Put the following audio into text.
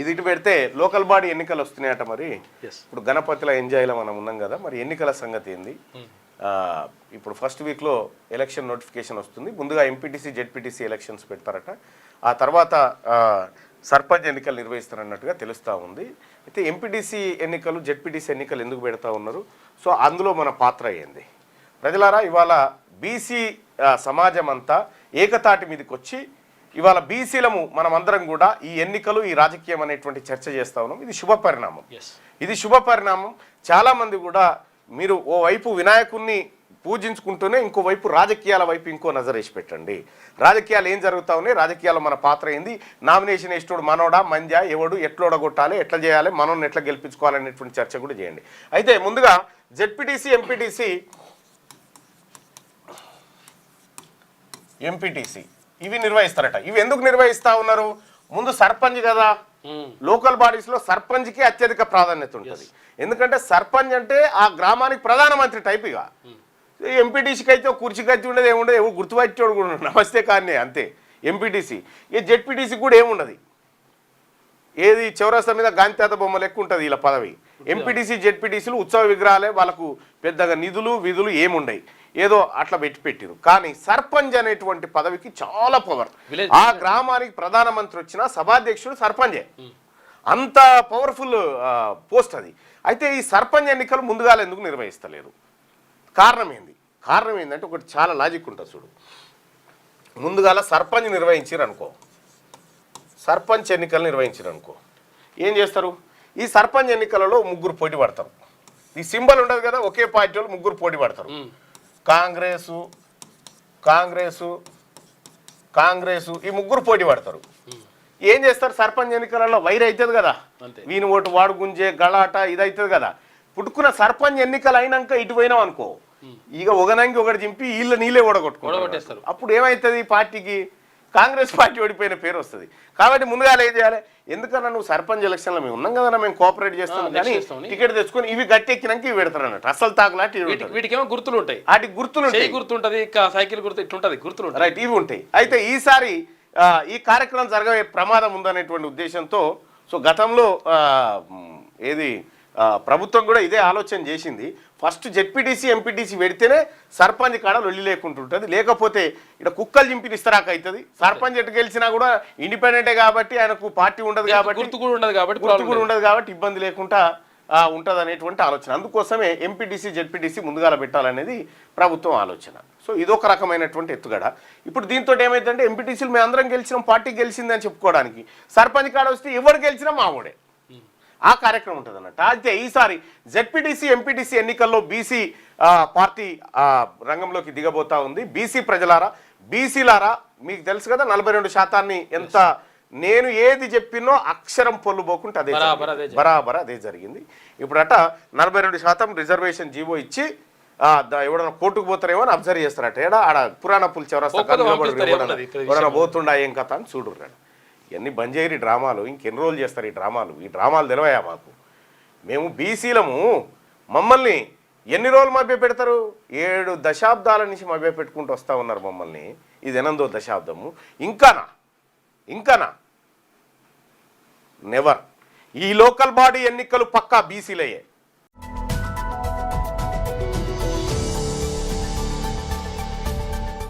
ఇది ఇటు పెడితే లోకల్ బాడీ ఎన్నికలు వస్తున్నాయట. మరి ఇప్పుడు గణపతిలో ఎంజాయ్లో మనం ఉన్నాం కదా, మరి ఎన్నికల సంగతి ఏంది? ఇప్పుడు ఫస్ట్ వీక్లో ఎలక్షన్ నోటిఫికేషన్ వస్తుంది. ముందుగా ఎంపీటీసీ జెడ్పీటీసీ ఎలక్షన్స్ పెడతారట. ఆ తర్వాత సర్పంచ్ ఎన్నికలు నిర్వహిస్తారన్నట్టుగా తెలుస్తూ ఉంది. అయితే ఎంపీటీసీ ఎన్నికలు జెడ్పీటీసీ ఎన్నికలు ఎందుకు పెడతా ఉన్నారు? సో అందులో మన పాత్ర ఏంది? ప్రజలారా, ఇవాళ బీసీ సమాజం అంతా ఏకతాటి మీదకి వచ్చి ఇవాళ బీసీలము మనమందరం కూడా ఈ ఎన్నికలు ఈ రాజకీయం అనేటువంటి చర్చ చేస్తూ ఉన్నాం. ఇది శుభ పరిణామం. ఇది శుభ పరిణామం. చాలామంది కూడా మీరు ఓవైపు వినాయకుడిని పూజించుకుంటూనే ఇంకోవైపు రాజకీయాల వైపు ఇంకో నజరేసి పెట్టండి. రాజకీయాలు ఏం జరుగుతూ ఉన్నాయి, రాజకీయాల్లో మన పాత్ర ఏంది, నామినేషన్ వేసేటోడు మనోడా మంజా ఎవడు, ఎట్లా ఓడగొట్టాలి, ఎట్లా చేయాలి, మనోని ఎట్లా గెలిపించుకోవాలనేటువంటి చర్చ కూడా చేయండి. అయితే ముందుగా జెడ్పీటీసీ ఎంపీటీసీ ఇవి నిర్వహిస్తారట. ఇవి ఎందుకు నిర్వహిస్తా ఉన్నారు? ముందు సర్పంచ్ కదా, లోకల్ బాడీస్ లో సర్పంచ్కి అత్యధిక ప్రాధాన్యత ఉంటుంది. ఎందుకంటే సర్పంచ్ అంటే ఆ గ్రామానికి ప్రధానమంత్రి టైప్. ఇక ఎంపీటీసీకి అయితే కుర్చీకి అయితే ఉండదు, ఏముండదు, ఎవరు గుర్తుపట్టేవాడు కూడా ఉండదు, నమస్తే కానీ అంతే. ఎంపీటీసీ జెడ్పీటీసీ కూడా ఏముండదు, ఏది చౌరస్తా మీద గాంధీతాత బొమ్మ లెక్క ఉంటుంది ఇలా పదవి. ఎంపీటీసీ జెడ్పీటీసీలు ఉత్సవ విగ్రహాలే, వాళ్ళకు పెద్దగా నిధులు విధులు ఏముండయి, ఏదో అట్లా పెట్టిరు. కానీ సర్పంచ్ అనేటువంటి పదవికి చాలా పవర్. ఆ గ్రామానికి ప్రధానమంత్రి వచ్చిన సభాధ్యక్షుడు సర్పంచే, అంత పవర్ఫుల్ పోస్ట్ అది. అయితే ఈ సర్పంచ్ ఎన్నికలు ముందుగా ఎందుకు నిర్వహిస్తలేదు? కారణం ఏంటంటే ఒకటి చాలా లాజిక్ ఉంటుంది చూడు. ముందుగాల సర్పంచ్ నిర్వహించారు అనుకో, సర్పంచ్ ఎన్నికలు నిర్వహించారు అనుకో, ఏం చేస్తారు? ఈ సర్పంచ్ ఎన్నికలలో ముగ్గురు పోటీ పడతారు. ఈ సింబల్ ఉండదు కదా, ఒకే పార్టీ వాళ్ళు ముగ్గురు పోటీ పడతారు. కాంగ్రెసు ఈ ముగ్గురు పోటీ పడతారు. ఏం చేస్తారు? సర్పంచ్ ఎన్నికలలో వైర్ అవుతుంది కదా, వీని ఓటు వాడు గుంజే గలాట ఇది అవుతుంది కదా. పుట్టుకున్న సర్పంచ్ ఎన్నికలు అయినాక ఇటు పోయినాం అనుకో, ఇక ఒకనంగి ఒకటి చింపి వీళ్ళ నీళ్ళే ఓడగొట్టుకుంటారు. అప్పుడు ఏమవుతుంది? పార్టీకి కాంగ్రెస్ పార్టీ ఓడిపోయిన పేరు వస్తుంది. కాబట్టి ముందుగా ఏం చేయాలి? ఎందుకన్నా నువ్వు సర్పంచ్ ఎలక్షన్లో మేము ఉన్నాం కదా, మేము కోఆపరేట్ చేస్తాం కానీ టికెట్ తెచ్చుకొని ఇవి గట్టెక్కినాక ఇవి పెడతారు అన్నట్టు. అసలు తాకులాంటి వీటికేమో గుర్తులు ఉంటాయి, వాటికి గుర్తుంటుంది, సైకిల్ గుర్తు ఇట్లుంటది, గుర్తులు రైట్, ఇవి ఉంటాయి. అయితే ఈసారి ఈ కార్యక్రమం జరగబోయే ప్రమాదం ఉందనేటువంటి ఉద్దేశంతో సో గతంలో ప్రభుత్వం కూడా ఇదే ఆలోచన చేసింది. ఫస్ట్ జెడ్పీటీసీ ఎంపీటీసీ పెడితేనే సర్పంచ్ కాడ లొల్లి లేకుంటుంటుంది, లేకపోతే ఇక్కడ కుక్కలు చింపిన ఇస్తరాక అవుతుంది. సర్పంచ్ ఎటు గెలిచినా కూడా ఇండిపెండెంటే కాబట్టి ఆయనకు పార్టీ ఉండదు కాబట్టి గుర్తు కూడా ఉండదు కాబట్టి ఇబ్బంది లేకుండా ఉంటుంది అనేటువంటి ఆలోచన. అందుకోసమే ఎంపీటీసీ జెడ్పీటీసీ ముందుగా పెట్టాలనేది ప్రభుత్వం ఆలోచన. సో ఇదొక రకమైనటువంటి ఎత్తుగడ. ఇప్పుడు దీంతో ఏమైందంటే ఎంపీటీసీలు మేము అందరం గెలిచినాం, పార్టీ గెలిచిందని చెప్పుకోవడానికి సర్పంచ్ కాడ వస్తే ఎవరు గెలిచినా మావోడే, ఆ కార్యక్రమం ఉంటుంది అన్నట్టు. అయితే ఈసారి జెడ్పీటీసీ ఎంపీటీసీ ఎన్నికల్లో బీసీ పార్టీ రంగంలోకి దిగబోతా ఉంది. బీసీ ప్రజలారా, బీసీలారా, మీకు తెలుసు కదా 42% ఎంత నేను ఏది చెప్పినో అక్షరం పొల్లుపోకుంటే అదే బరాబర్ అదే జరిగింది. ఇప్పుడట 42% రిజర్వేషన్ జీవో ఇచ్చి ఎవడన్నా కోర్టుకు పోతారేమో అని అబ్జర్వ్ చేస్తారట. ఆడ పురాణ పుల్ ఎవడన్నా పోతుండా ఏం కథ అని చూడుర్రాడు. ఇవన్నీ బంద్ చేయరు డ్రామాలు. ఇంకెన్ని రోజులు చేస్తారు ఈ డ్రామాలు తెలివయా మాకు? మేము బీసీలము, మమ్మల్ని ఎన్ని రోజులు మభ్య పెడతారు? 7 దశాబ్దాల నుంచి మభ్య పెట్టుకుంటూ వస్తూ ఉన్నారు మమ్మల్ని. ఇది 8వ దశాబ్దము. ఇంకానా నెవర్. ఈ లోకల్ బాడీ ఎన్నికలు పక్కా బీసీలయ్యే.